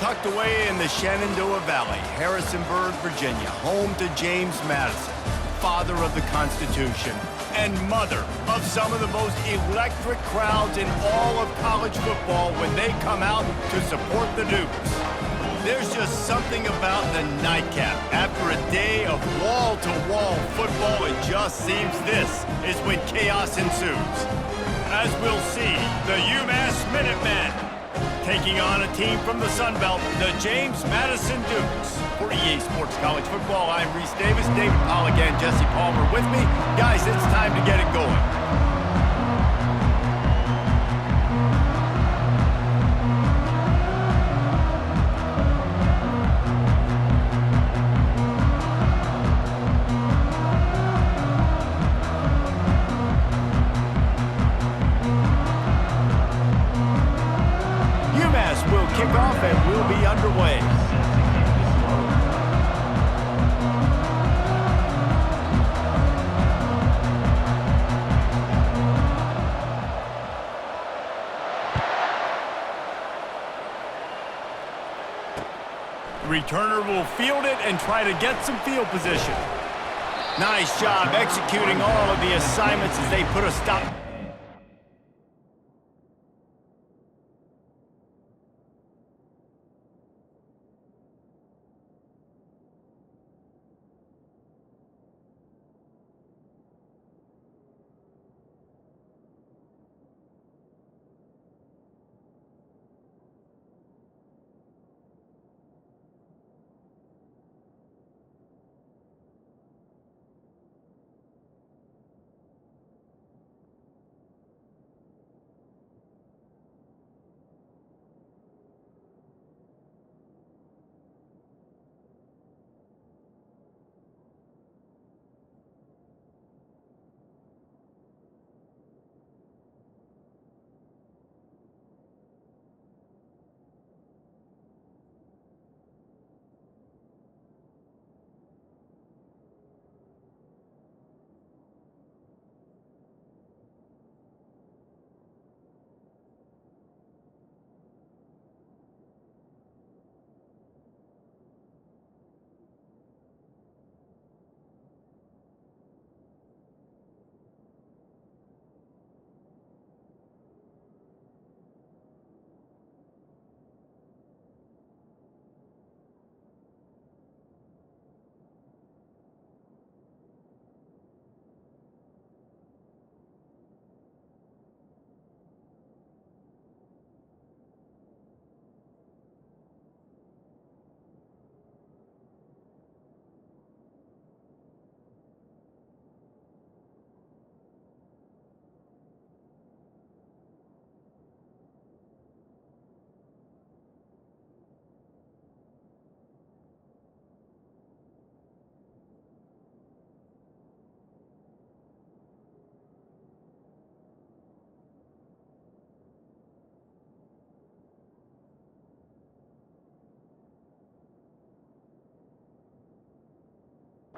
Tucked away in the Shenandoah Valley, Harrisonburg, Virginia, home to James Madison, father of the Constitution, and mother of some of the most electric crowds in all of college football when they come out to support the Dukes. There's just something about the nightcap. After a day of wall-to-wall football, it just seems this is when chaos ensues. As we'll see, the Umass Minutemen taking on a team from the Sun Belt, the James Madison Dukes. For EA Sports College Football, I'm Reese Davis, David Polligan, Jesse Palmer with me. Guys, it's time to get it going. Will kick off and we'll be underway. The returner will field it and try to get some field position. Nice job executing all of the assignments as they put a stop.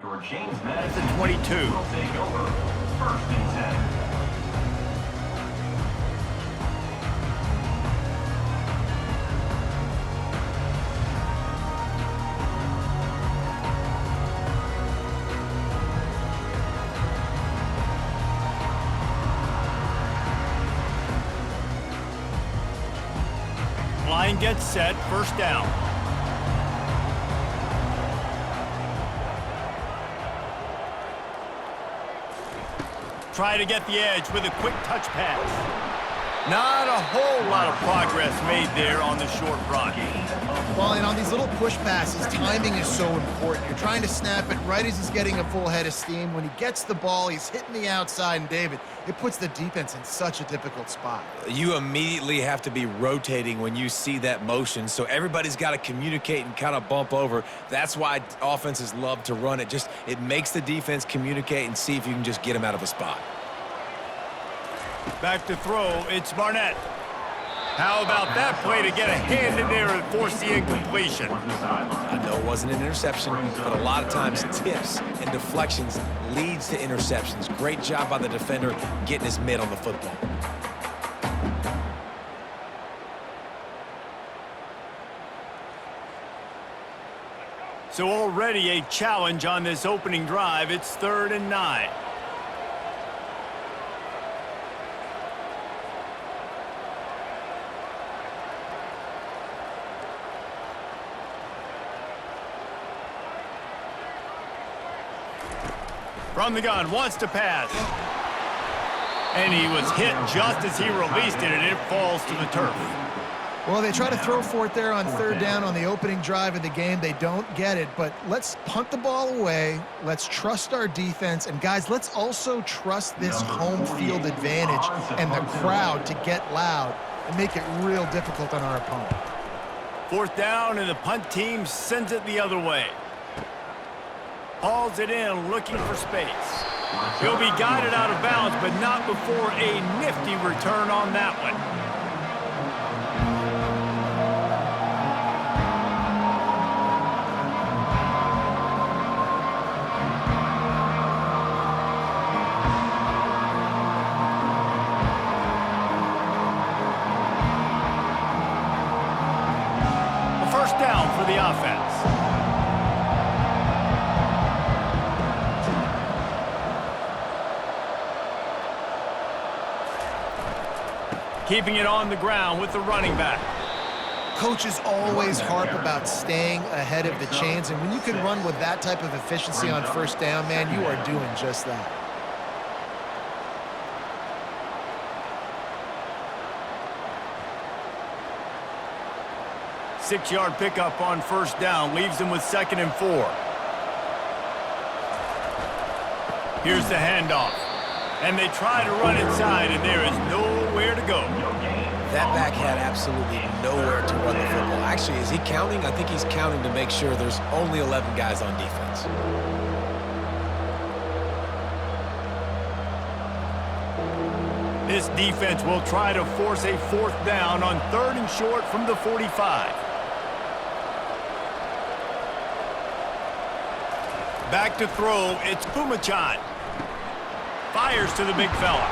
Your James Madison 22. Will take over. First and 10. Line gets set, first down. Try to get the edge with a quick touch pass. Not a whole lot of progress made there on the short run. Well, and on these little push passes, timing is so important. You're trying to snap it right as he's getting a full head of steam. When he gets the ball, he's hitting the outside, and David, it puts the defense in such a difficult spot. You immediately have to be rotating when you see that motion, so everybody's got to communicate and kind of bump over. That's why offenses love to run it. It makes the defense communicate and see if you can just get them out of a spot. Back to throw, it's Barnett. How about that play to get a hand in there and force the incompletion? I know it wasn't an interception, but a lot of times tips and deflections leads to interceptions. Great job by the defender getting his mitt on the football. So already a challenge on this opening drive. It's 3rd and 9. From the gun, wants to pass. And he was hit just as he released it, and it falls to the turf. Well, they try to throw for it there on 3rd down on the opening drive of the game. They don't get it, but let's punt the ball away. Let's trust our defense. And, guys, let's also trust this home field advantage and the crowd to get loud and make it real difficult on our opponent. 4th down, and the punt team sends it the other way. Hauls it in, looking for space. He'll be guided out of bounds, but not before a nifty return on that one. A 1st down for the offense. Keeping it on the ground with the running back. Coaches always harp about staying ahead of the chains, and when you can run with that type of efficiency on 1st down, man, you are doing just that. Six-yard pickup on 1st down leaves them with 2nd and 4. Here's the handoff. And they try to run inside, and there is nowhere to go. That back had absolutely nowhere to run the football. Actually, is he counting? I think he's counting to make sure there's only 11 guys on defense. This defense will try to force a 4th down on 3rd and short from the 45. Back to throw, it's Pumachan. Fires to the big fella.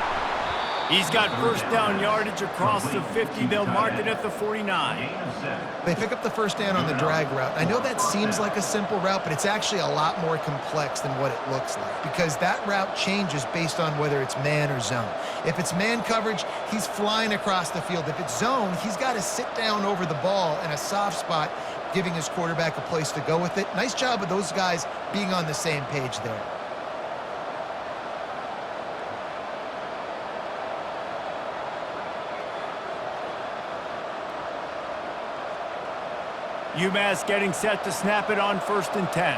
He's got 1st down yardage across the 50. They'll mark it at the 49. They pick up the 1st down on the drag route. I know that seems like a simple route, but it's actually a lot more complex than what it looks like because that route changes based on whether it's man or zone. If it's man coverage, he's flying across the field. If it's zone, he's got to sit down over the ball in a soft spot, giving his quarterback a place to go with it. Nice job of those guys being on the same page there. Umass getting set to snap it on 1st and 10.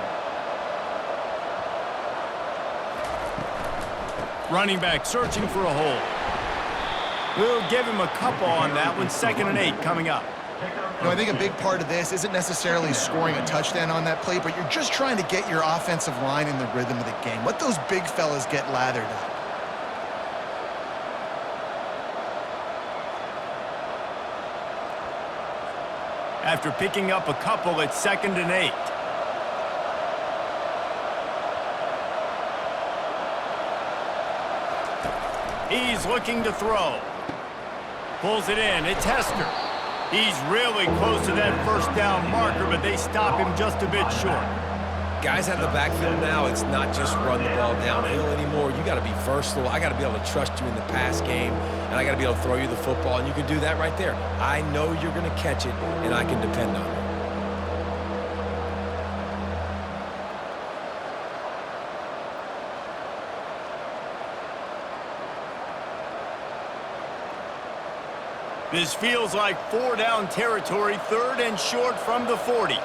Running back searching for a hole. We'll give him a couple on that one. 2nd and 8 coming up. You know, I think a big part of this isn't necessarily scoring a touchdown on that play, but you're just trying to get your offensive line in the rhythm of the game. Let those big fellas get lathered up. After picking up a couple, it's 2nd and 8. He's looking to throw. Pulls it in. It's Hester. He's really close to that 1st down marker, but they stop him just a bit short. Guys out of the backfield now, it's not just run the ball downhill anymore. You got to be versatile. I got to be able to trust you in the pass game, and I got to be able to throw you the football, and you can do that right there. I know you're going to catch it, and I can depend on it. This feels like 4 down territory, 3rd and short from the 40.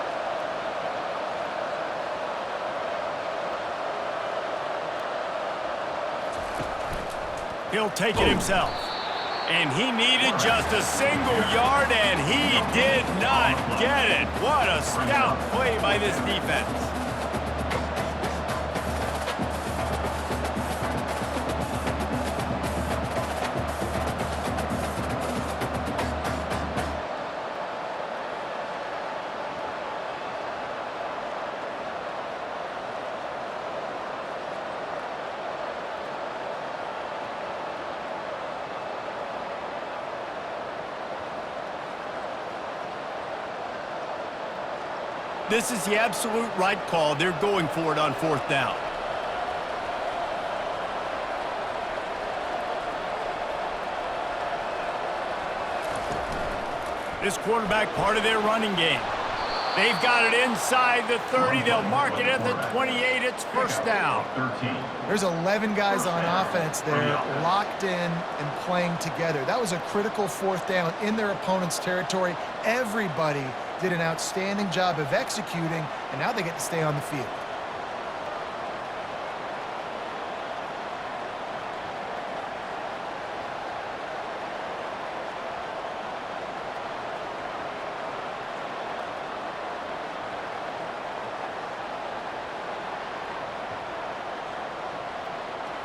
He'll take it himself. And he needed just a single yard, and he did not get it. What a stout play by this defense. This is the absolute right call. They're going for it on 4th down. This quarterback part of their running game. They've got it inside the 30. They'll mark it at the 28. It's 1st down. There's 11 guys on offense there locked in and playing together. That was a critical 4th down in their opponent's territory. Everybody did an outstanding job of executing, and now they get to stay on the field.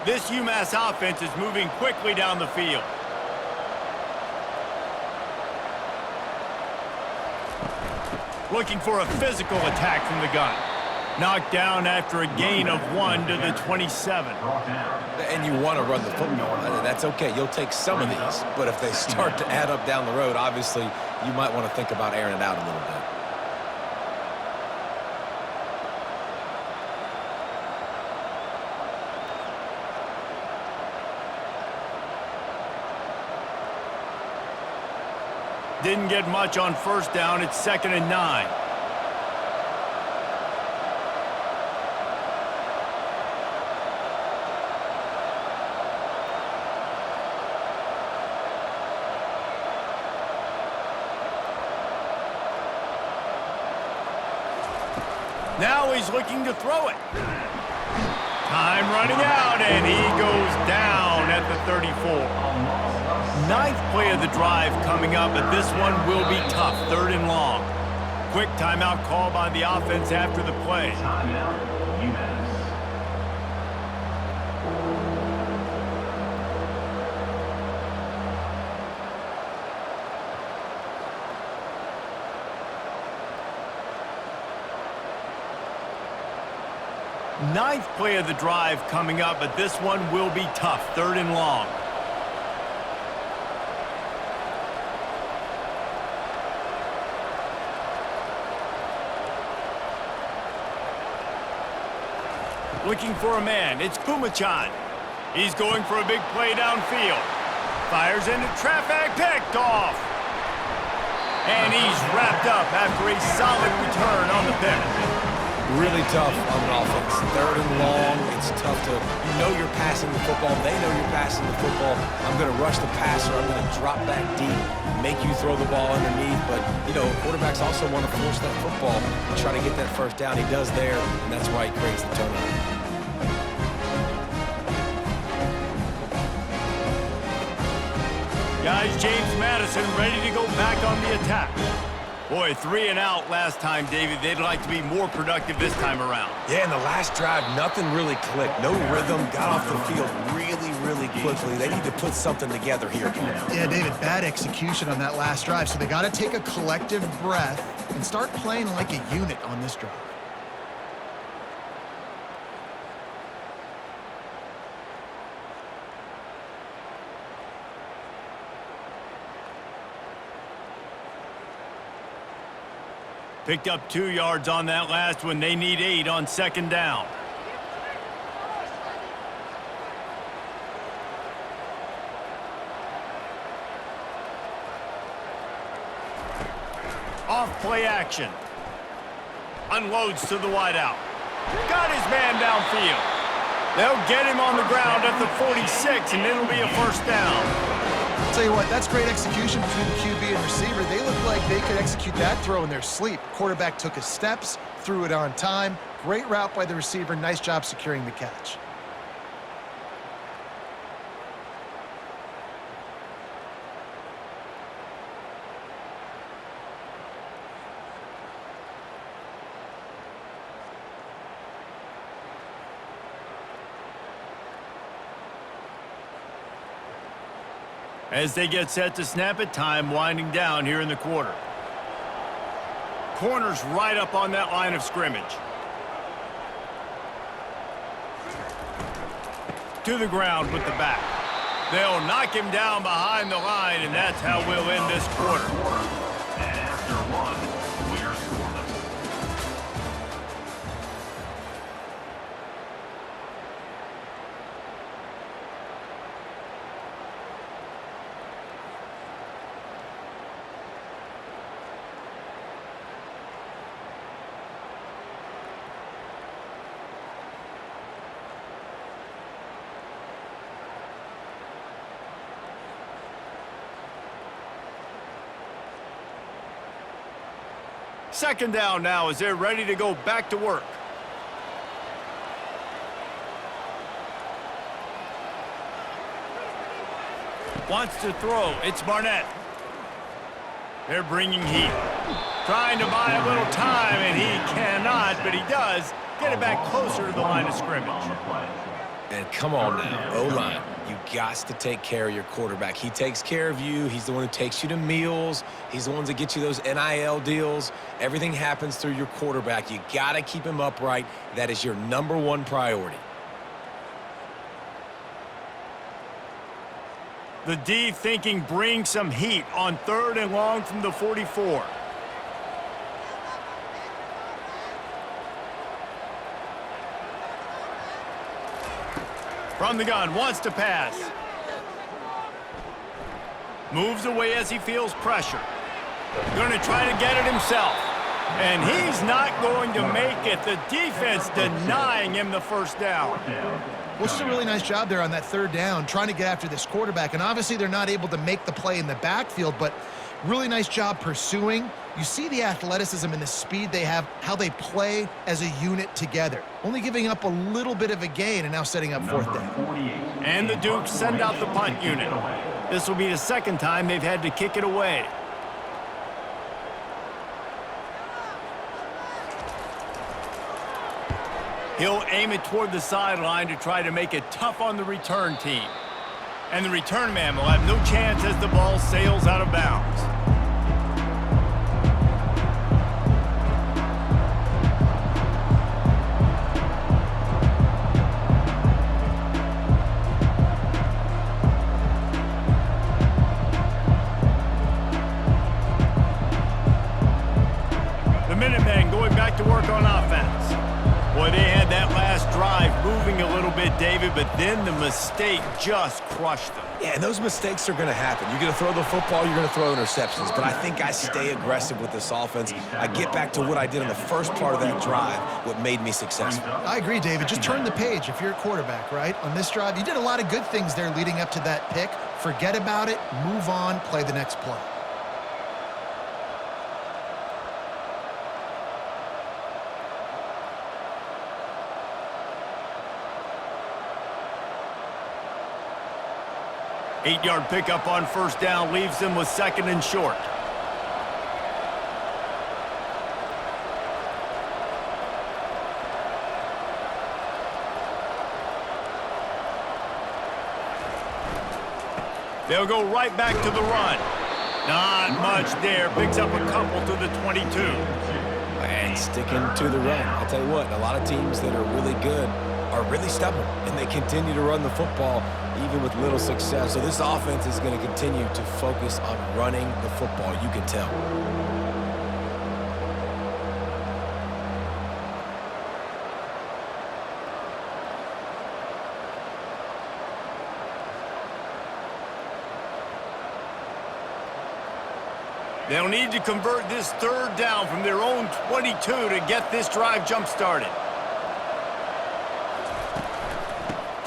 This UMass offense is moving quickly down the field. Looking for a physical attack from the gun. Knocked down after a gain of 1 to the 27. And you want to run the football. That's okay. You'll take some of these. But if they start to add up down the road, obviously, you might want to think about airing it out a little bit. Didn't get much on 1st down. It's 2nd and 9. Now he's looking to throw it. Time running out, and he goes down at the 34. 9th play of the drive coming up, but this one will be tough. 3rd and long. Quick timeout call by the offense after the play. Timeout, Umass. Ninth play of the drive coming up, but this one will be tough. 3rd and long. Looking for a man. It's Pumachan. He's going for a big play downfield. Fires into traffic. Picked off. And he's wrapped up after a solid return on the pick. Really tough on an offense. 3rd and long. It's tough to, you know you're passing the football. They know you're passing the football. I'm going to rush the passer. I'm going to drop back deep, make you throw the ball underneath. But, you know, quarterbacks also want to force that football and try to get that 1st down. He does there, and that's why he creates the turnover. Guys, James Madison ready to go back on the attack. Boy, 3 and out last time, David. They'd like to be more productive this time around. Yeah, in the last drive, nothing really clicked. No rhythm. Got off the field really quickly. They need to put something together here. Yeah, David, bad execution on that last drive. So they got to take a collective breath and start playing like a unit on this drive. Picked up 2 yards on that last one. They need 8 on 2nd down. Off play action. Unloads to the wideout. Got his man downfield. They'll get him on the ground at the 46, and it'll be a 1st down. I'll tell you what, that's great execution between the QB and receiver. They look like they could execute that throw in their sleep. Quarterback took his steps, threw it on time. Great route by the receiver. Nice job securing the catch. As they get set to snap it, time winding down here in the quarter. Corners right up on that line of scrimmage. To the ground with the back. They'll knock him down behind the line, and that's how we'll end this quarter. And after 1, we're scoreless. second down now as they're ready to go back to work. Wants to throw. It's Barnett. They're bringing heat. Trying to buy a little time, and he cannot, but he does get it back closer to the line of scrimmage. And come on now, O-line. You got to take care of your quarterback. He takes care of you. He's the one who takes you to meals. He's the one that gets you those NIL deals. Everything happens through your quarterback. You got to keep him upright. That is your #1 priority. The D thinking bring some heat on 3rd and long from the 44. From the gun, wants to pass. Moves away as he feels pressure. Going to try to get it himself. And he's not going to make it. The defense denying him the first down. Well, it's a really nice job there on that 3rd down, trying to get after this quarterback. And obviously they're not able to make the play in the backfield, but really nice job pursuing. You see the athleticism and the speed they have, how they play as a unit together. Only giving up a little bit of a gain and now setting up 4th down. And the Dukes send out the punt unit. This will be the 2nd time they've had to kick it away. He'll aim it toward the sideline to try to make it tough on the return team. And the return man will have no chance as the ball sails out of bounds. The Minutemen going back to work on offense. Boy, they had that last drive moving a little bit, David, but then the mistake just crushed them. Yeah, and those mistakes are going to happen. You're going to throw the football, you're going to throw interceptions. But I think I stay aggressive with this offense. I get back to what I did in the first part of that drive, what made me successful. I agree, David. Just turn the page if you're a quarterback, right? On this drive, you did a lot of good things there leading up to that pick. Forget about it, move on, play the next play. Eight-yard pickup on 1st down leaves them with 2nd and short. They'll go right back to the run. Not much there. Picks up a couple to the 22. And sticking to the run. I'll tell you what, a lot of teams that are really good are really stubborn, and they continue to run the football even with little success. So this offense is going to continue to focus on running the football. You can tell. They'll need to convert this 3rd down from their own 22 to get this drive jump-started.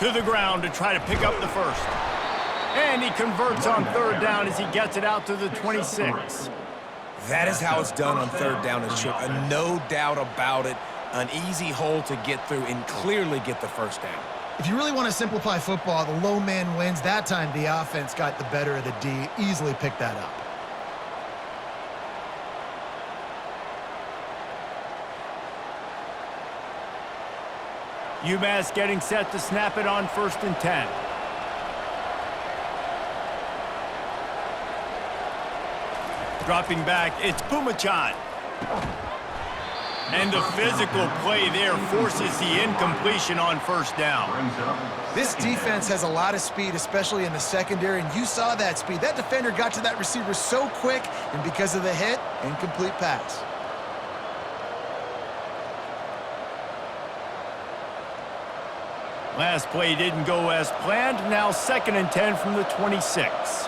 To the ground to try to pick up the 1st. And he converts on 3rd down as he gets it out to the 26. That is how it's done on 3rd down and short. No doubt about it. An easy hole to get through and clearly get the 1st down. If you really want to simplify football, the low man wins. That time the offense got the better of the D. Easily picked that up. Umass getting set to snap it on 1st and 10. Dropping back, it's Pumachan. And the physical play there forces the incompletion on 1st down. This defense has a lot of speed, especially in the secondary, and you saw that speed. That defender got to that receiver so quick, and because of the hit, incomplete pass. Last play didn't go as planned. Now 2nd and 10 from the 26.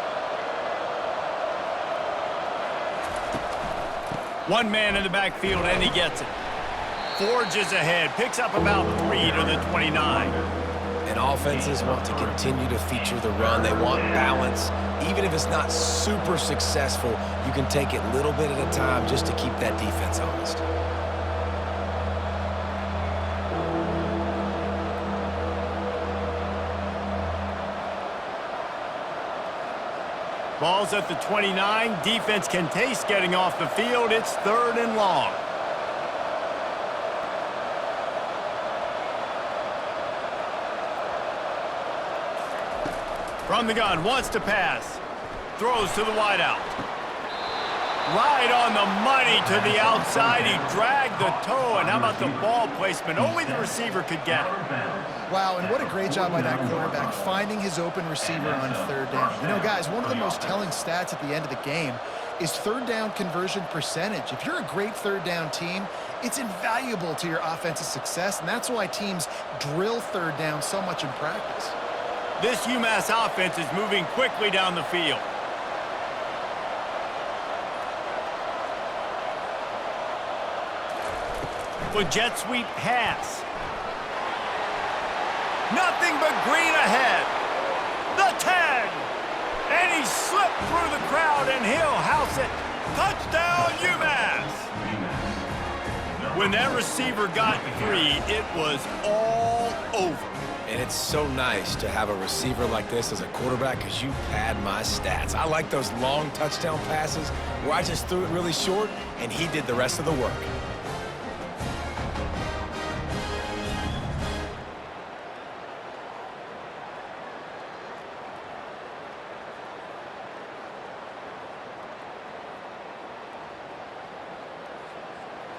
One man in the backfield, and he gets it. Forges ahead, picks up about 3 to the 29. And And offenses want to continue to feature the run. They want balance. Even if it's not super successful, you can take it little bit at a time just to keep that defense honest. Ball's at the 29. Defense can taste getting off the field. It's 3rd and long. From the gun, wants to pass. Throws to the wideout. Right on the money to the outside. He dragged the toe, and how about the ball placement? Only the receiver could get it. Wow, and what a great job by that quarterback, finding his open receiver on 3rd down. You know, guys, one of the most telling stats at the end of the game is 3rd down conversion percentage. If you're a great 3rd down team, it's invaluable to your offensive success, and that's why teams drill 3rd down so much in practice. This Umass offense is moving quickly down the field. With jet sweep pass. Nothing but green ahead. The 10. And he slipped through the crowd, and he'll house it. Touchdown, UMass. When that receiver got free, it was all over. And it's so nice to have a receiver like this as a quarterback because you pad my stats. I like those long touchdown passes where I just threw it really short, and he did the rest of the work.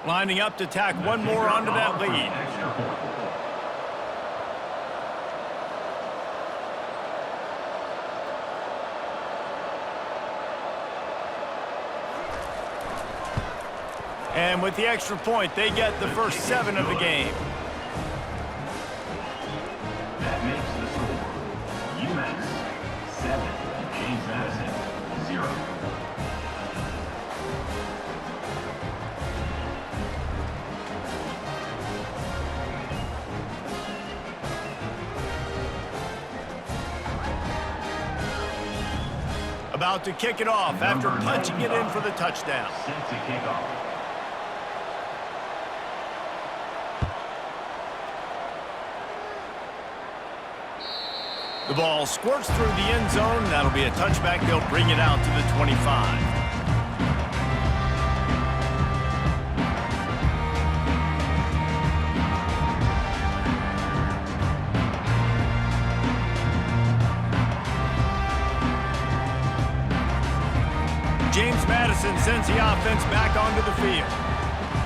Lining up to tack one more onto that lead. And with the extra point, they get the first 7 of the game. That makes the score UMass 7, James Madison 0. About to kick it off after punching it in for the touchdown. Set to kick off. The ball squirts through the end zone. That'll be a touchback. They'll bring it out to the 25. James Madison sends the offense back onto the field.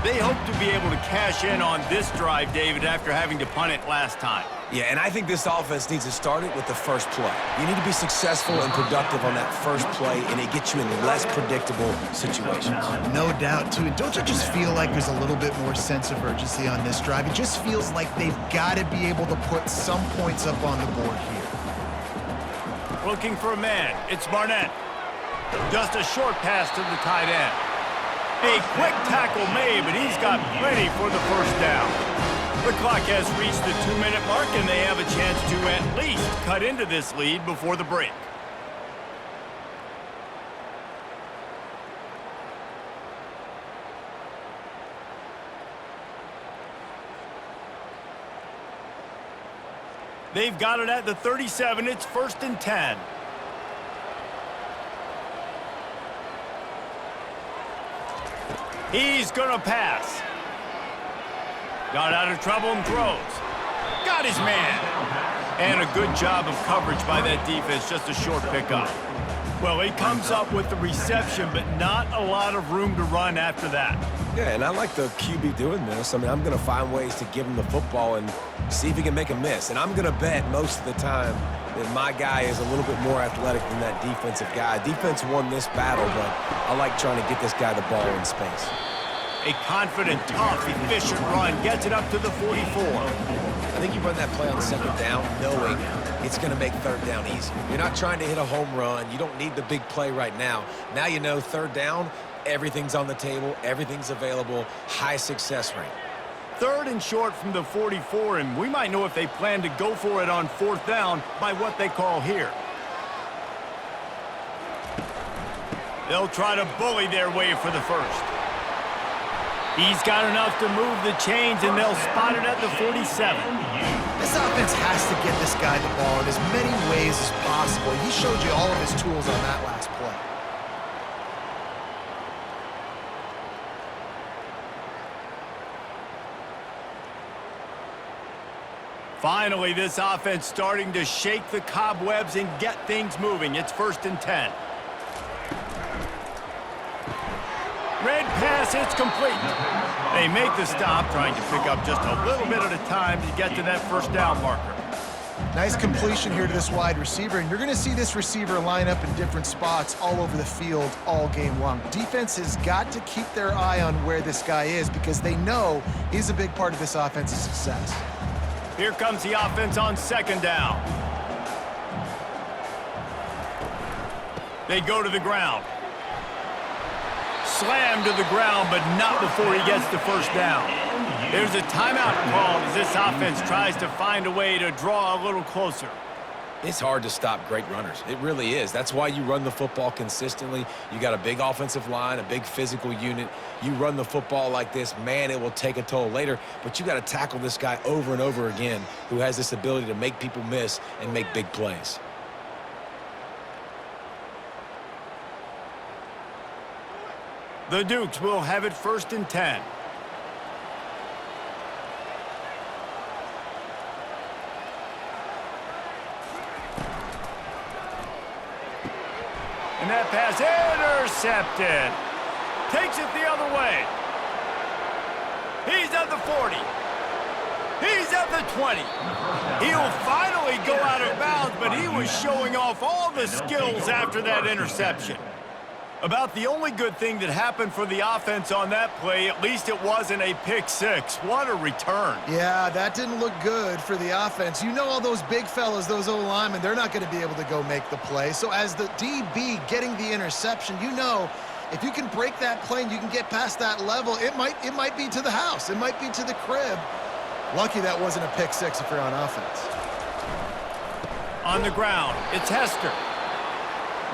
They hope to be able to cash in on this drive, David, after having to punt it last time. Yeah, and I think this offense needs to start it with the first play. You need to be successful and productive on that first play, and it gets you in less predictable situations. No doubt, too. And don't you just feel like there's a little bit more sense of urgency on this drive? It just feels like they've got to be able to put some points up on the board here. Looking for a man. It's Barnett. Just a short pass to the tight end. A quick tackle made, but he's got plenty for the first down. The clock has reached the 2-minute mark, and they have a chance to at least cut into this lead before the break. They've got it at the 37. It's 1st and 10. He's gonna pass. Got out of trouble and throws. Got his man. And a good job of coverage by that defense, just a short pickup. Well, he comes up with the reception, but not a lot of room to run after that. Yeah, and I like the QB doing this. I mean, I'm going to find ways to give him the football and see if he can make a miss. And I'm going to bet most of the time that my guy is a little bit more athletic than that defensive guy. Defense won this battle, but I like trying to get this guy the ball in space. A confident, tough, efficient run gets it up to the 44. I think you run that play on 2nd down knowing it's going to make 3rd down easy. You're not trying to hit a home run. You don't need the big play right now. Now you know 3rd down, everything's on the table, everything's available, high success rate. 3rd and short from the 44, and we might know if they plan to go for it on 4th down by what they call here. They'll try to bully their way for the first. He's got enough to move the chains, and they'll spot it at the 47. This offense has to get this guy the ball in as many ways as possible. He showed you all of his tools on that last play. Finally, this offense starting to shake the cobwebs and get things moving. It's 1st and 10. Red pass, it's complete. They make the stop, trying to pick up just a little bit at a time to get to that 1st down marker. Nice completion here to this wide receiver, and you're going to see this receiver line up in different spots all over the field all game long. Defense has got to keep their eye on where this guy is because they know he's a big part of this offense's success. Here comes the offense on 2nd down. They go to the ground. Slammed to the ground, but not before he gets the 1st down. There's a timeout called as this offense tries to find a way to draw a little closer. It's hard to stop great runners. It really is. That's why you run the football consistently. You got a big offensive line, a big physical unit. You run the football like this, man, it will take a toll later. But you got to tackle this guy over and over again who has this ability to make people miss and make big plays. The Dukes will have it 1st and 10. And that pass intercepted. Takes it the other way. He's at the 40. He's at the 20. He'll finally go out of bounds, but he was showing off all the skills after that interception. About the only good thing that happened for the offense on that play, at least it wasn't a pick six. What a return. Yeah, that didn't look good for the offense. You know all those big fellas, those O-linemen, they're not going to be able to go make the play. So as the DB getting the interception, you know if you can break that play and you can get past that level, it might be to the house. It might be to the crib. Lucky that wasn't a pick six if you're on offense. On the ground, it's Hester.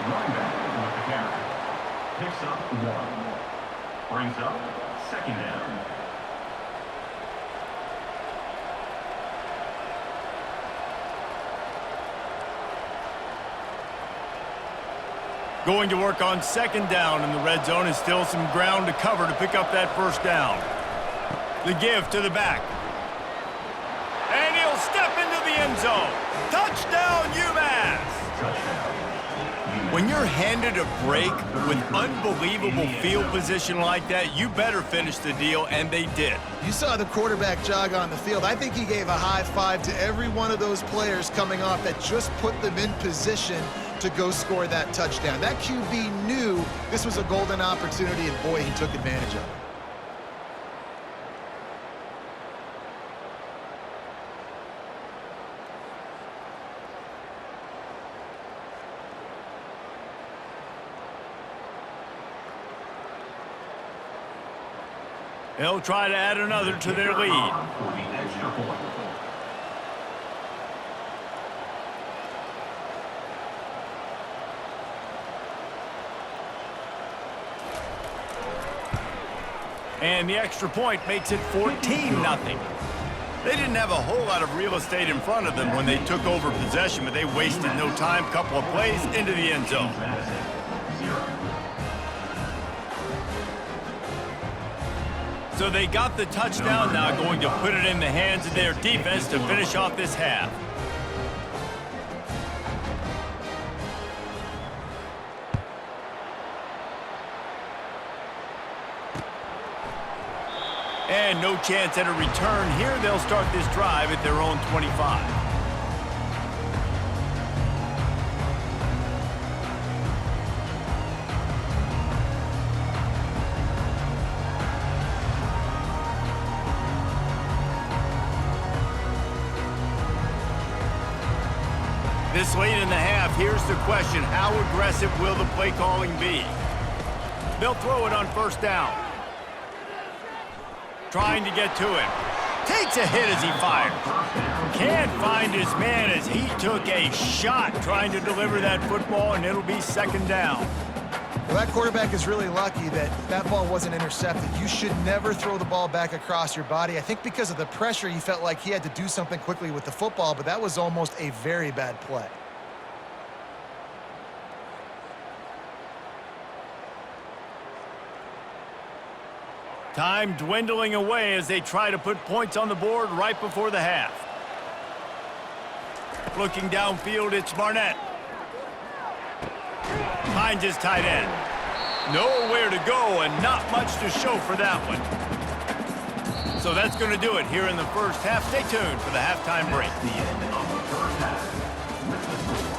Running back with the carry. Picks up 1. Brings up 2nd down. Going to work on 2nd down in the red zone is still some ground to cover to pick up that 1st down. The give to the back. And he'll step into the end zone. Touchdown, Umass! Touchdown. When you're handed a break with unbelievable field position like that, you better finish the deal, and they did. You saw the quarterback jog on the field. I think he gave a high five to every one of those players coming off that just put them in position to go score that touchdown. That QB knew this was a golden opportunity, and boy, he took advantage of it. They'll try to add another to their lead. For the extra point. And the extra point makes it 14-0. They didn't have a whole lot of real estate in front of them when they took over possession, but they wasted no time. Couple of plays into the end zone. So they got the touchdown, now going to put it in the hands of their defense to finish off this half. And no chance at a return here. They'll start this drive at their own 25. This late in the half, here's the question. How aggressive will the play calling be? They'll throw it on 1st down. trying to get to him. Takes a hit as he fires. Can't find his man as he took a shot trying to deliver that football, and it'll be second down. Well, that quarterback is really lucky that that ball wasn't intercepted. You should never throw the ball back across your body. I think because of the pressure, he felt like he had to do something quickly with the football, but that was almost a very bad play. Time dwindling away as they try to put points on the board right before the half. Looking downfield, it's Barnett. Finds his tight end. Nowhere to go and not much to show for that one. So that's going to do it here in the first half. Stay tuned for the halftime break. The end of the first half. With the score,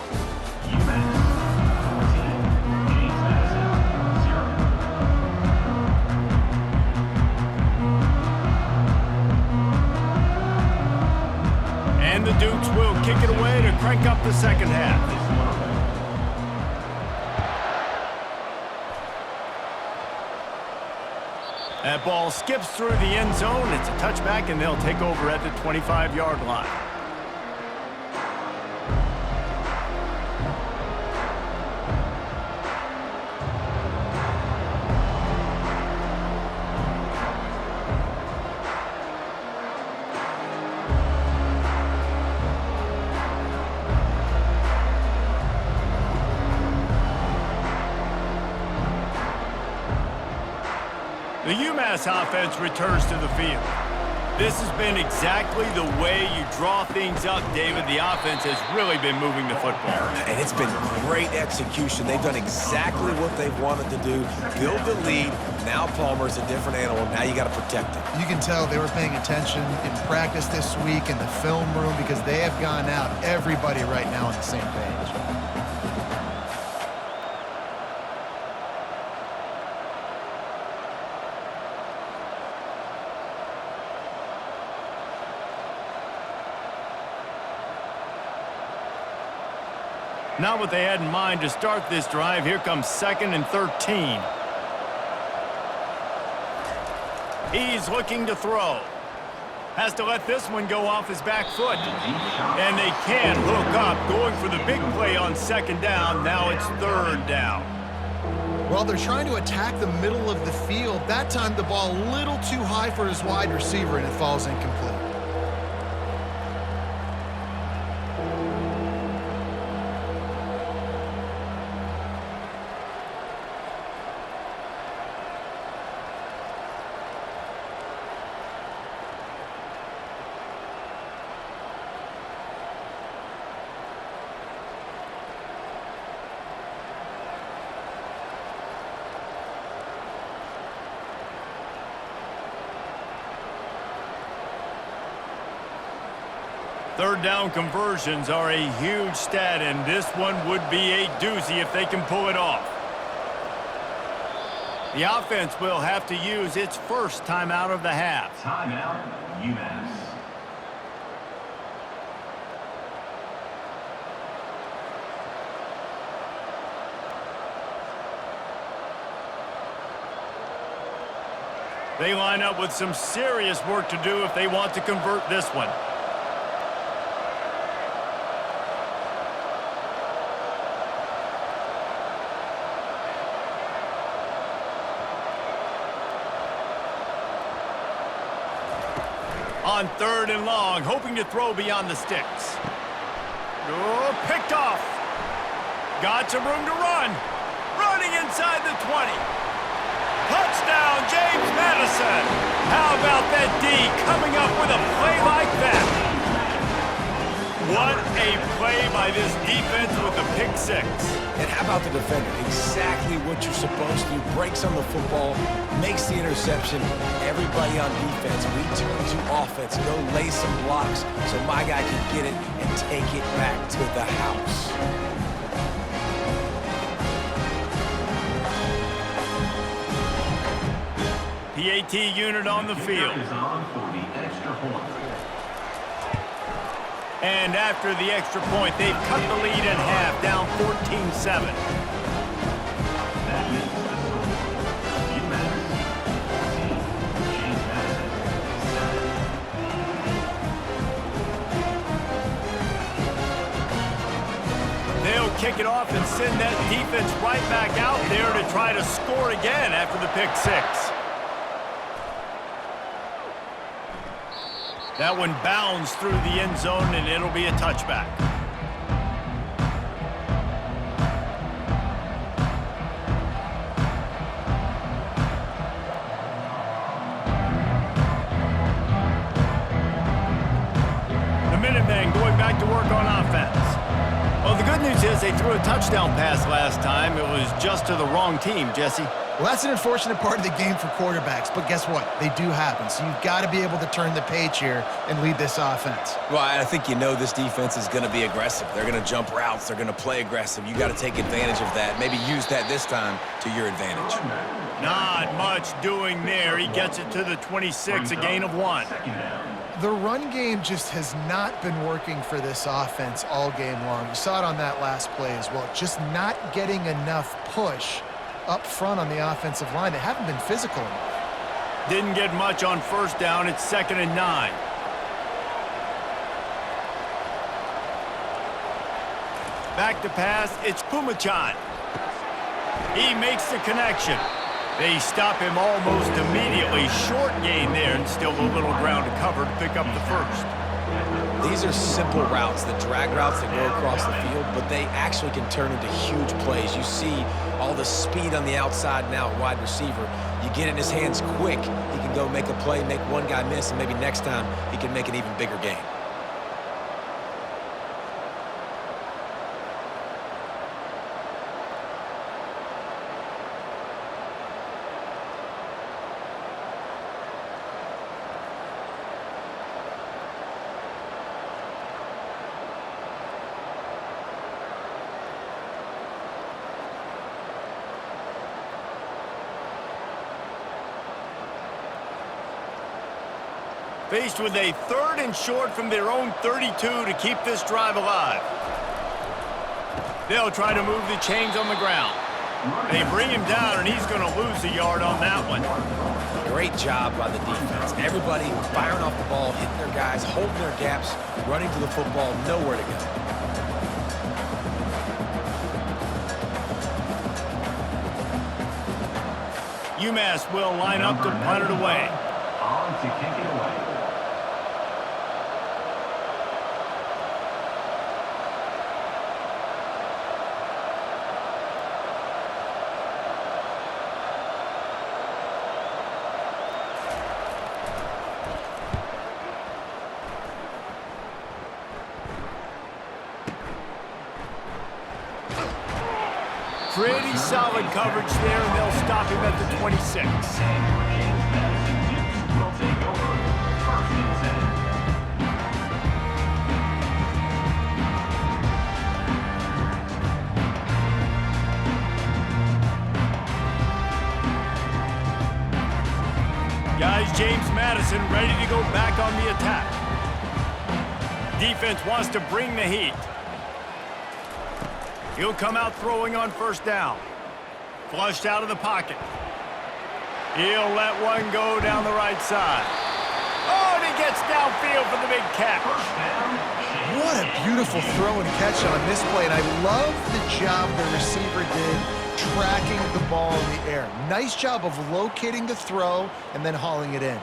Umass 14, James Madison 0. And the Dukes will kick it away to crank up the second half. That ball skips through the end zone. It's a touchback, and they'll take over at the 25-yard line. The Umass offense returns to the field. This has been exactly the way you draw things up, David. The offense has really been moving the football. And it's been great execution. They've done exactly what they've wanted to do. Build the lead. Now Palmer's a different animal. Now you got to protect him. You can tell they were paying attention in practice this week in the film room because they have gone out, everybody right now on the same page. Not what they had in mind to start this drive. Here comes 2nd and 13. He's looking to throw. Has to let this one go off his back foot. And they can hook up, going for the big play on 2nd down. Now it's 3rd down. Well, they're trying to attack the middle of the field. That time the ball a little too high for his wide receiver, and it falls incomplete. Third down conversions are a huge stat, and this one would be a doozy if they can pull it off. The offense will have to use its first timeout of the half. Timeout, Umass. They line up with some serious work to do if they want to convert this one. On 3rd and long, hoping to throw beyond the sticks. Oh, picked off. Got some room to run. Running inside the 20. Touchdown, James Madison. How about that D coming up with a play like that? What a play by this defense with a pick six. And how about the defender? Exactly what you're supposed to do. Breaks on the football, makes the interception. Everybody on defense, we turn to offense. Go lay some blocks so my guy can get it and take it back to the house. PAT unit on the field. Is on for the extra point. And after the extra point, they've cut the lead in half, down 14-7. That leaves the score. Umass 14, James Madison kick it off and send that defense right back out there to try to score again after the pick six. That one bounds through the end zone, and it'll be a touchback. The Minutemen going back to work on offense. Well, the good news is they threw a touchdown pass last time. It was just to the wrong team, Jesse. Well, that's an unfortunate part of the game for quarterbacks, but guess what? They do happen, so you've got to be able to turn the page here and lead this offense. Well, I think this defense is going to be aggressive. They're going to jump routes. They're going to play aggressive. You got to take advantage of that. Maybe use that this time to your advantage. Not much doing there. He gets it to the 26, a gain of 1. The run game just has not been working for this offense all game long. You saw it on that last play as well. Just not getting enough push up front on the offensive line. They haven't been physical enough. Didn't get much on first down. It's 2nd and 9. Back to pass. It's Pumachan. He makes the connection. They stop him almost immediately. Short gain there, and still a little ground to cover to pick up the first. These are simple routes, the drag routes that go across the field, but they actually can turn into huge plays. You see all the speed on the outside now at wide receiver. You get it in his hands quick, he can go make a play, make one guy miss, and maybe next time he can make an even bigger gain. Faced with a 3rd and short from their own 32 to keep this drive alive. They'll try to move the chains on the ground. They bring him down, and he's going to lose a yard on that one. Great job by the defense. Everybody firing off the ball, hitting their guys, holding their gaps, running to the football, nowhere to go. Umass will line up to punt it away. On to kick it away. Pretty solid coverage there, and they'll stop him at the 26. Will take over. 1st and 10. Guys, James Madison ready to go back on the attack. Defense wants to bring the heat. He'll come out throwing on 1st down. Flushed out of the pocket. He'll let one go down the right side. Oh, and he gets downfield for the big catch. What a beautiful throw and catch on this play, and I love the job the receiver did tracking the ball in the air. Nice job of locating the throw and then hauling it in.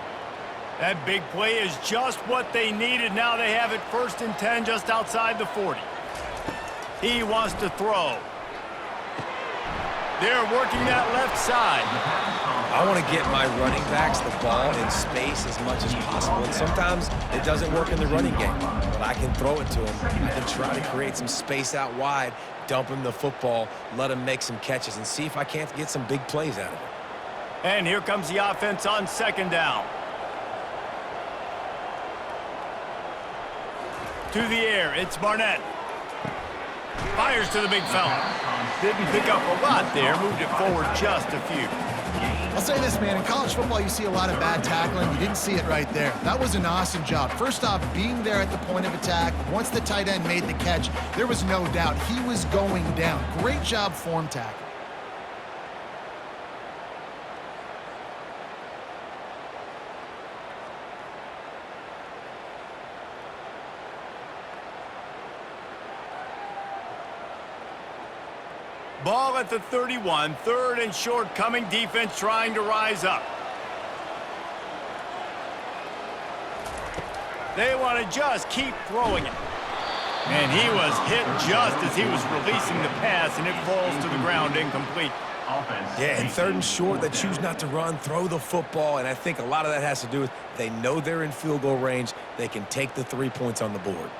That big play is just what they needed. Now they have it 1st and 10 just outside the 40. He wants to throw. They're working that left side. I want to get my running backs the ball in space as much as possible. And sometimes it doesn't work in the running game, but I can throw it to him. I can try to create some space out wide, dump him the football, let him make some catches, and see if I can't get some big plays out of it. And here comes the offense on 2nd down. To the air, it's Barnett. Fires to the big fella. Didn't pick up a lot there, moved it forward just a few. I'll say this, man, in college football you see a lot of bad tackling. You didn't see it right there. That was an awesome job. First off, being there at the point of attack. Once the tight end made the catch, there was no doubt he was going down. Great job form tackle. Ball at the 31, third and short coming, defense trying to rise up. They want to just keep throwing it. And he was hit just as he was releasing the pass, and it falls to the ground incomplete. Yeah, and third and short, they choose not to run, throw the football, and I think a lot of that has to do with they know they're in field goal range. They can take the 3 points on the board.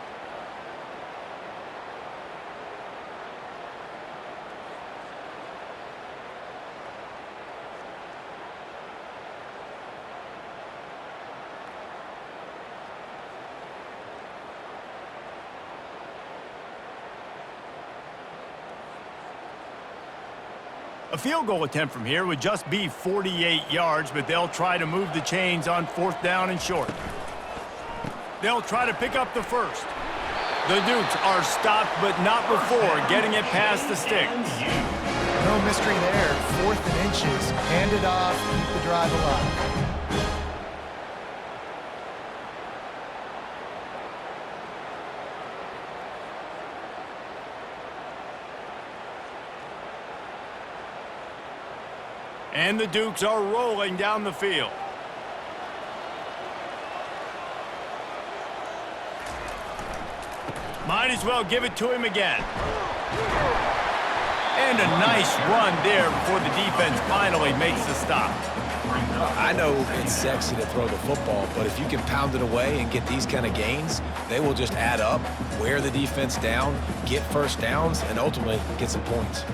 A field goal attempt from here would just be 48 yards, but they'll try to move the chains on fourth down and short. They'll try to pick up the first. The Dukes are stopped, but not before getting it past the sticks. No mystery there. 4th and inches. Hand it off. Keep the drive alive. And the Dukes are rolling down the field. Might as well give it to him again. And a nice run there before the defense finally makes the stop. I know it's sexy to throw the football, but if you can pound it away and get these kind of gains, they will just add up, wear the defense down, get first downs, and ultimately get some points.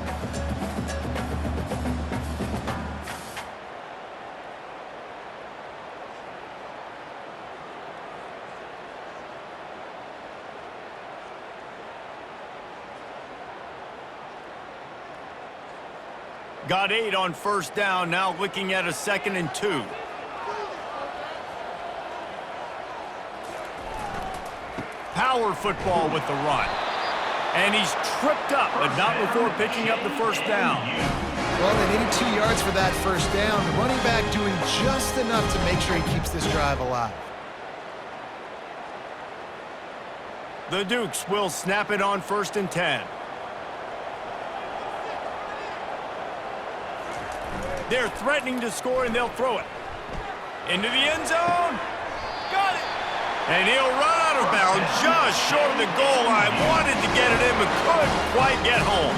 Got 8 on first down, now looking at a 2nd and 2. Power football with the run. And he's tripped up, but not before picking up the first down. Well, they needed 2 yards for that first down. The running back doing just enough to make sure he keeps this drive alive. The Dukes will snap it on 1st and 10. They're threatening to score, and they'll throw it. Into the end zone. Got it. And he'll run out of bounds just short of the goal line. Wanted to get it in, but couldn't quite get home.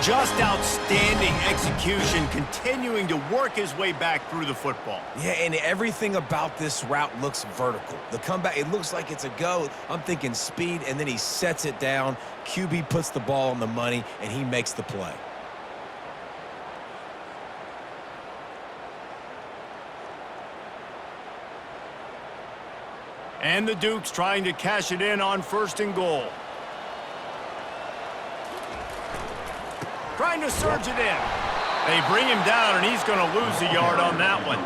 Just outstanding execution, continuing to work his way back through the football. Yeah, and everything about this route looks vertical. The comeback, it looks like it's a go. I'm thinking speed, and then he sets it down. QB puts the ball on the money, and he makes the play. And the Dukes trying to cash it in on 1st and goal. Trying to surge it in. They bring him down, and he's going to lose a yard on that one.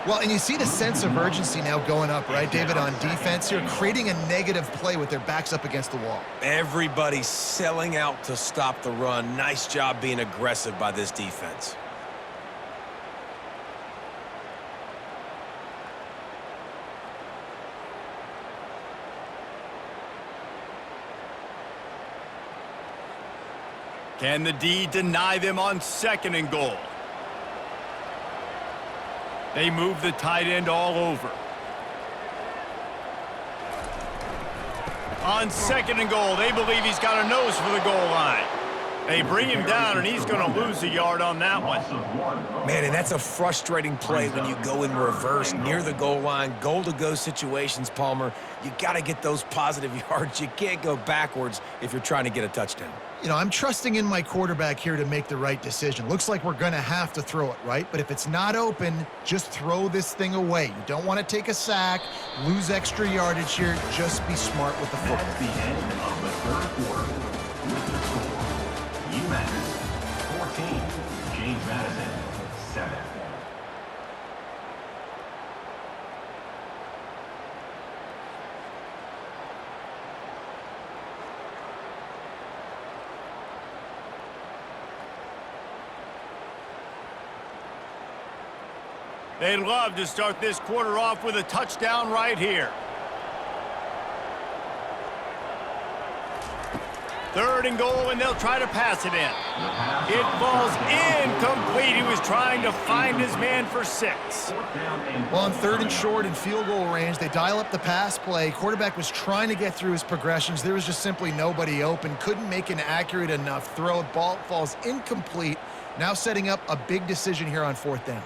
Well, and you see the sense of urgency now going up, right, David, on defense here, creating a negative play with their backs up against the wall. Everybody's selling out to stop the run. Nice job being aggressive by this defense. Can the D deny them on 2nd and goal? They move the tight end all over. On 2nd and goal, they believe he's got a nose for the goal line. They bring him down, and he's going to lose a yard on that one. Man, and that's a frustrating play when you go in reverse near the goal line, goal-to-go situations, Palmer. You got to get those positive yards. You can't go backwards if you're trying to get a touchdown. You know, I'm trusting in my quarterback here to make the right decision. Looks like we're going to have to throw it, right? But if it's not open, just throw this thing away. You don't want to take a sack, lose extra yardage here. Just be smart with the football. That's the end of the 3rd quarter. With the score, Umass 14, James Madison 7. They'd love to start this quarter off with a touchdown right here. 3rd and goal, and they'll try to pass it in. It falls incomplete. He was trying to find his man for 6. Well, on 3rd and short and field goal range, they dial up the pass play. Quarterback was trying to get through his progressions. There was just simply nobody open. Couldn't make an accurate enough throw. Ball falls incomplete. Now setting up a big decision here on 4th down.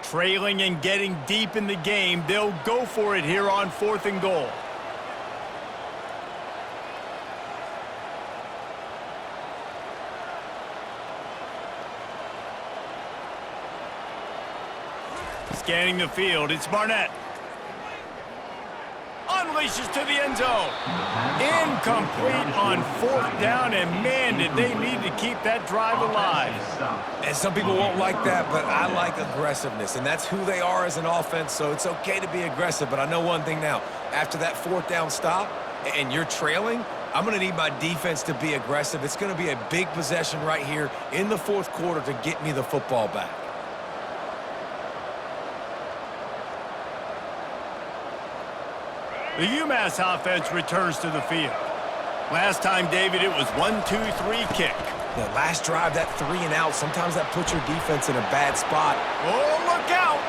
Trailing and getting deep in the game, they'll go for it here on 4th and goal. Scanning the field, it's Barnett. Unleashes to the end zone. Incomplete on 4th down, and man, did they need to keep that drive alive. And some people won't like that, but I like aggressiveness, and that's who they are as an offense, so it's okay to be aggressive. But I know one thing now. After that 4th down stop, and you're trailing, I'm going to need my defense to be aggressive. It's going to be a big possession right here in the 4th quarter to get me the football back. The Umass offense returns to the field. Last time, David, it was 1-2-3 kick. The last drive, that 3 and out, sometimes that puts your defense in a bad spot. Oh, look out!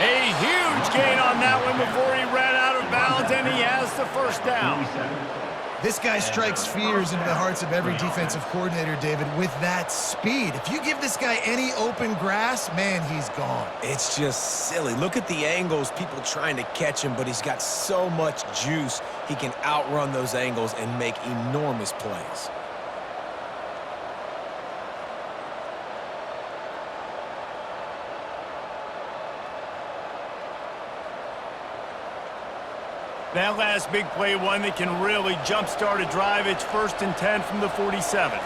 A huge gain on that one before he ran out of bounds, and he has the 1st down. This guy strikes fears into the hearts of every defensive coordinator, David, with that speed. If you give this guy any open grass, man, he's gone. It's just silly. Look at the angles, people trying to catch him, but he's got so much juice. He can outrun those angles and make enormous plays. That last big play, one that can really jumpstart a drive. It's 1st and 10 from the 47.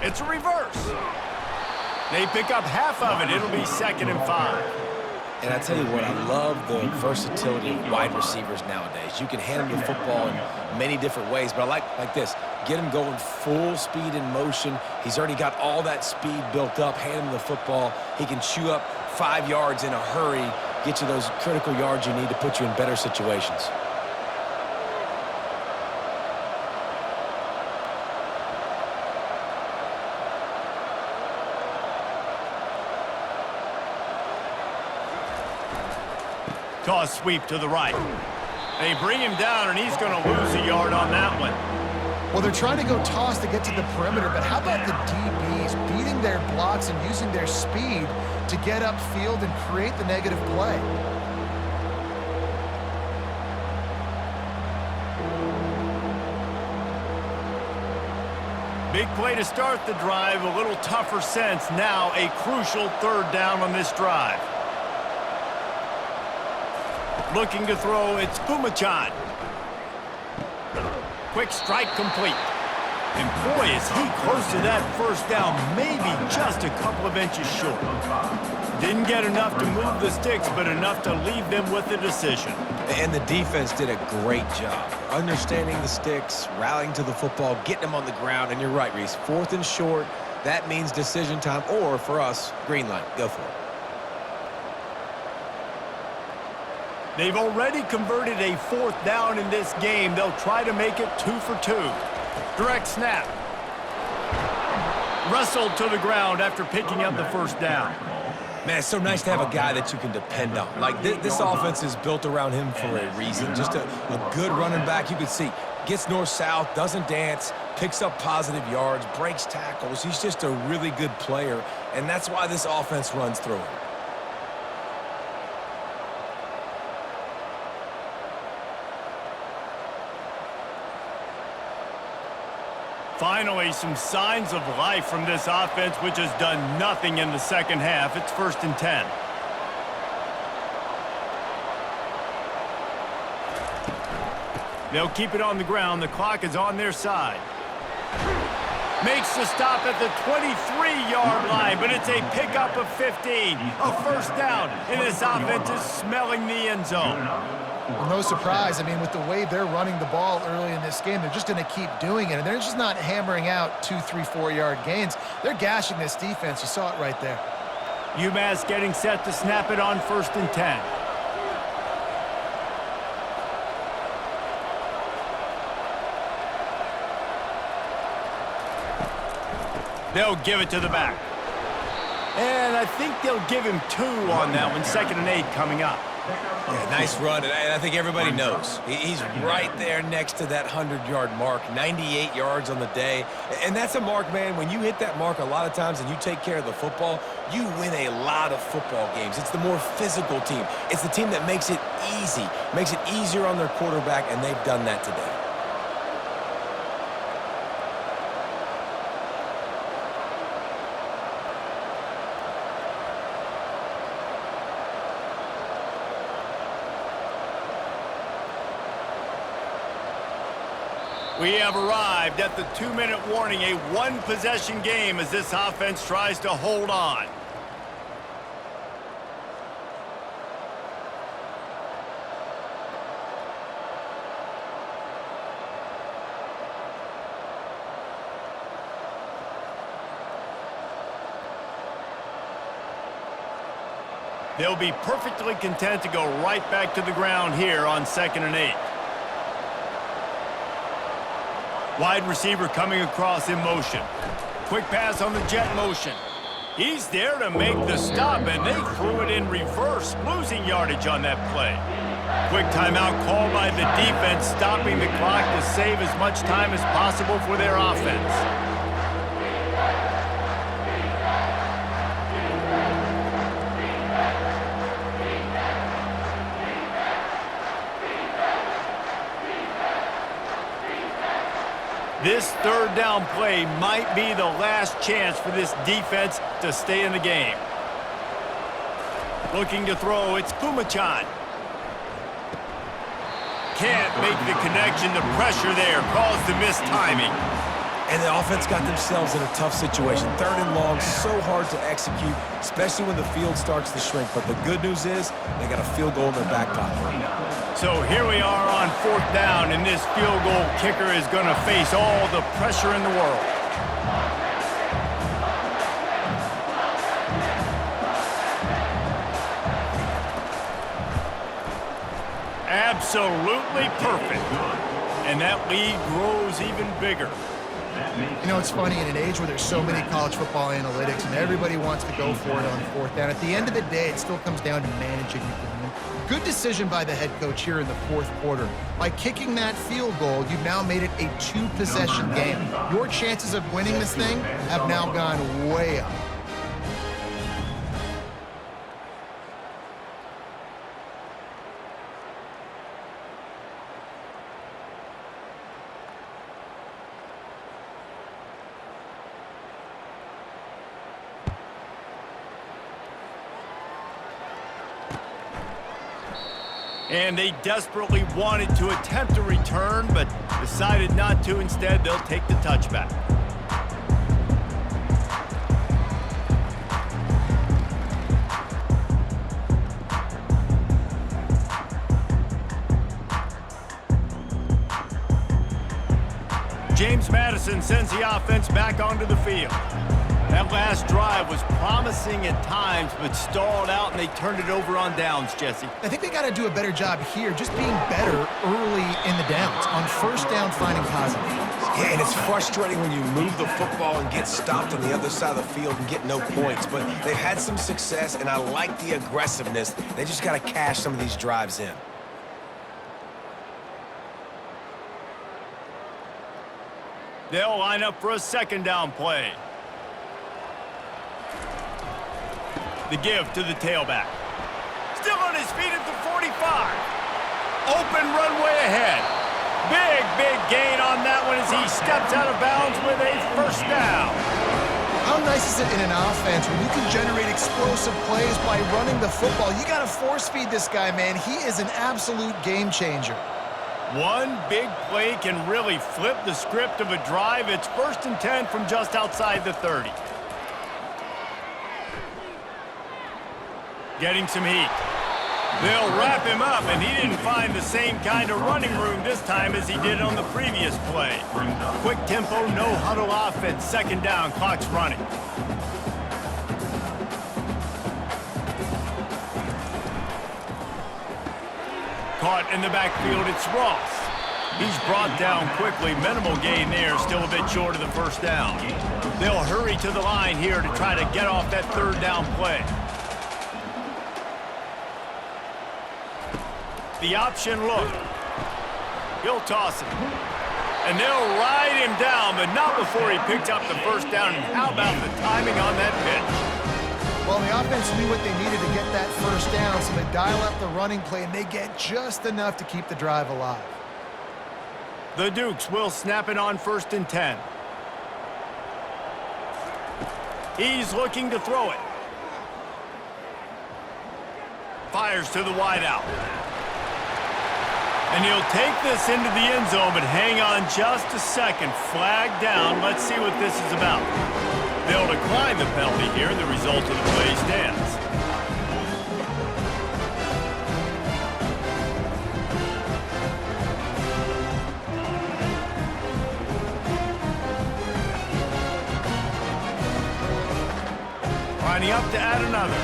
It's a reverse. They pick up half of it. It'll be 2nd and 5. And I tell you what, I love the versatility of wide receivers nowadays. You can hand him the football in many different ways, but I like this. Get him going full speed in motion. He's already got all that speed built up. Hand him the football. He can chew up 5 yards in a hurry, get you those critical yards you need to put you in better situations. Toss sweep to the right. They bring him down, and he's going to lose a yard on that one. Well, they're trying to go toss to get to the perimeter, but how about the DBs beating their blocks and using their speed to get upfield and create the negative play? Big play to start the drive, a little tougher sense. Now a crucial 3rd down on this drive. Looking to throw, it's Umachan. Quick strike complete. And boy, is he close to that 1st down, maybe just a couple of inches short. Didn't get enough to move the sticks, but enough to leave them with a decision. And the defense did a great job understanding the sticks, rallying to the football, getting them on the ground. And you're right, Reese, 4th and short, that means decision time, or for us, green light. Go for it. They've already converted a 4th down in this game. They'll try to make it 2 for 2. Direct snap. Wrestled to the ground after picking up the 1st down. Man, it's so nice to have a guy that you can depend on. Like, this offense is built around him for a reason. Just a good running back. You can see, gets north-south, doesn't dance, picks up positive yards, breaks tackles. He's just a really good player, and that's why this offense runs through him. Finally, some signs of life from this offense, which has done nothing in the 2nd half. It's 1st and 10. They'll keep it on the ground. The clock is on their side. Makes the stop at the 23-yard line, but it's a pickup of 15. A 1st down, and this offense is smelling the end zone. Well, no surprise. I mean, with the way they're running the ball early in this game, they're just going to keep doing it. And they're just not hammering out 2, 3, 4-yard gains. They're gashing this defense. You saw it right there. Umass getting set to snap it on 1st and 10. They'll give it to the back. And I think they'll give him 2 on that one. 2nd and 8 coming up. Yeah, nice run, and I think everybody knows. He's right there next to that 100-yard mark, 98 yards on the day. And that's a mark, man. When you hit that mark a lot of times and you take care of the football, you win a lot of football games. It's the more physical team. It's the team that makes it easy, makes it easier on their quarterback, and they've done that today. We have arrived at the 2-minute warning, a 1-possession game as this offense tries to hold on. They'll be perfectly content to go right back to the ground here on 2nd and 8. Wide receiver coming across in motion. Quick pass on the jet motion. He's there to make the stop, and they threw it in reverse, losing yardage on that play. Quick timeout called by the defense, stopping the clock to save as much time as possible for their offense. This 3rd down play might be the last chance for this defense to stay in the game. Looking to throw, it's Kumachan. Can't make the connection. The pressure there caused the missed timing. And the offense got themselves in a tough situation. 3rd and long, so hard to execute, especially when the field starts to shrink. But the good news is they got a field goal in their back pocket. So here we are on 4th down, and this field goal kicker is going to face all the pressure in the world. Absolutely perfect. And that lead grows even bigger. You know, it's funny, in an age where there's so many college football analytics and everybody wants to go for it on 4th down, at the end of the day, it still comes down to managing the game. Good decision by the head coach here in the 4th quarter. By kicking that field goal, you've now made it a 2-possession game. Your chances of winning this thing have now gone way up. And they desperately wanted to attempt a return, but decided not to. Instead, they'll take the touchback. James Madison sends the offense back onto the field. That last drive was promising at times, but stalled out, and they turned it over on downs, Jesse. I think they got to do a better job here, just being better early in the downs. On 1st down, finding positive. Yeah, and it's frustrating when you move the football and get stopped on the other side of the field and get no points. But they've had some success, and I like the aggressiveness. They just got to cash some of these drives in. They'll line up for a 2nd down play. The give to the tailback. Still on his feet at the 45. Open runway ahead. Big gain on that one as he steps out of bounds with a 1st down. How nice is it in an offense when you can generate explosive plays by running the football? You got to force feed this guy, man. He is an absolute game changer. One big play can really flip the script of a drive. It's 1st and 10 from just outside the 30. Getting some heat. They'll wrap him up, and he didn't find the same kind of running room this time as he did on the previous play. Quick tempo, no huddle offense. Second down, clock's running. Caught in the backfield, it's Ross. He's brought down quickly. Minimal gain there, still a bit short of the first down. They'll hurry to the line here to try to get off that third down play. The option look. He'll toss it. And they'll ride him down, but not before he picked up the first down. And how about the timing on that pitch? Well, the offense knew what they needed to get that first down, so they dial up the running play, and they get just enough to keep the drive alive. The Dukes will snap it on 1st and 10. He's looking to throw it. Fires to the wideout. And he'll take this into the end zone, but hang on just a second. Flag down. Let's see what this is about. They'll decline the penalty here, and the result of the play stands. Lining up to add another.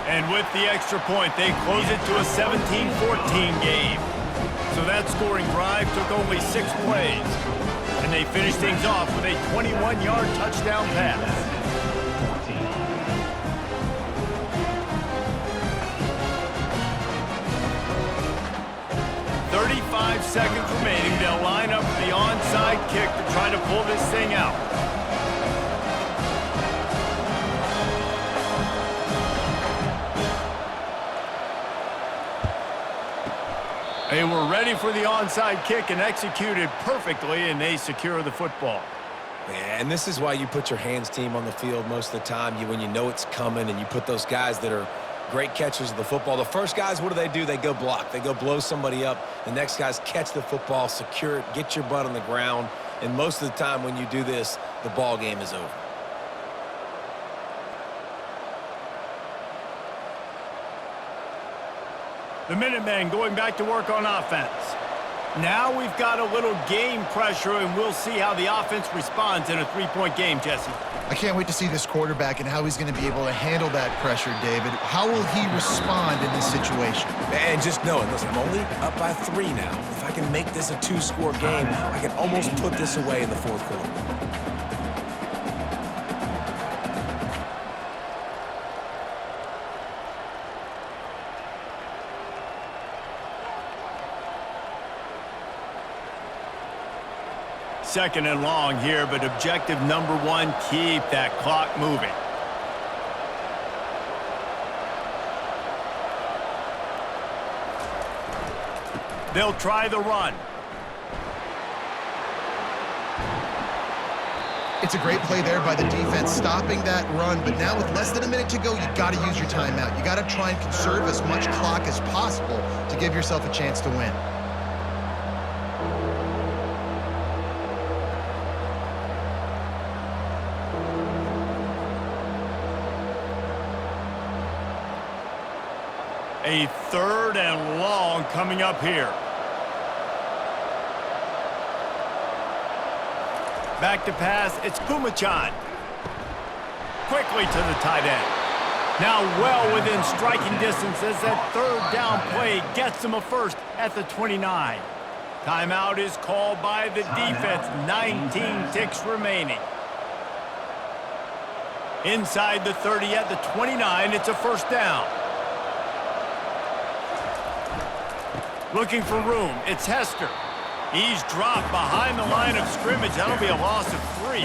And with the extra point, they close it to a 17-14 game. So that scoring drive took only 6 plays. And they finish things off with a 21-yard touchdown pass. 35 seconds remaining. They'll line up for the onside kick to try to pull this thing out. They were ready for the onside kick and executed perfectly, and they secure the football. Yeah, and this is why you put your hands team on the field most of the time. When you know it's coming, and you put those guys that are great catchers of the football. The first guys, what do? They go block. They go blow somebody up. The next guys catch the football, secure it, get your butt on the ground. And most of the time when you do this, the ball game is over. The Minutemen going back to work on offense. Now we've got a little game pressure, and we'll see how the offense responds in a 3-point game, Jesse. I can't wait to see this quarterback and how he's going to be able to handle that pressure, David. How will he respond in this situation? And just knowing, listen, I'm only up by 3 now. If I can make this a 2-score game, I can almost put this away in the 4th quarter. Second and long here, but objective number 1, keep that clock moving. They'll try the run. It's a great play there by the defense, stopping that run, but now with less than a minute to go, you got to use your timeout. You got to try and conserve as much clock as possible to give yourself a chance to win. A 3rd and long coming up here. Back to pass, it's Pumachan. Quickly to the tight end. Now well within striking distance as that 3rd down play gets them a first at the 29. Timeout is called by the defense. 19 ticks remaining. Inside the 30 at the 29, it's a first down. Looking for room, it's Hester. He's dropped behind the line of scrimmage. That'll be a loss of 3.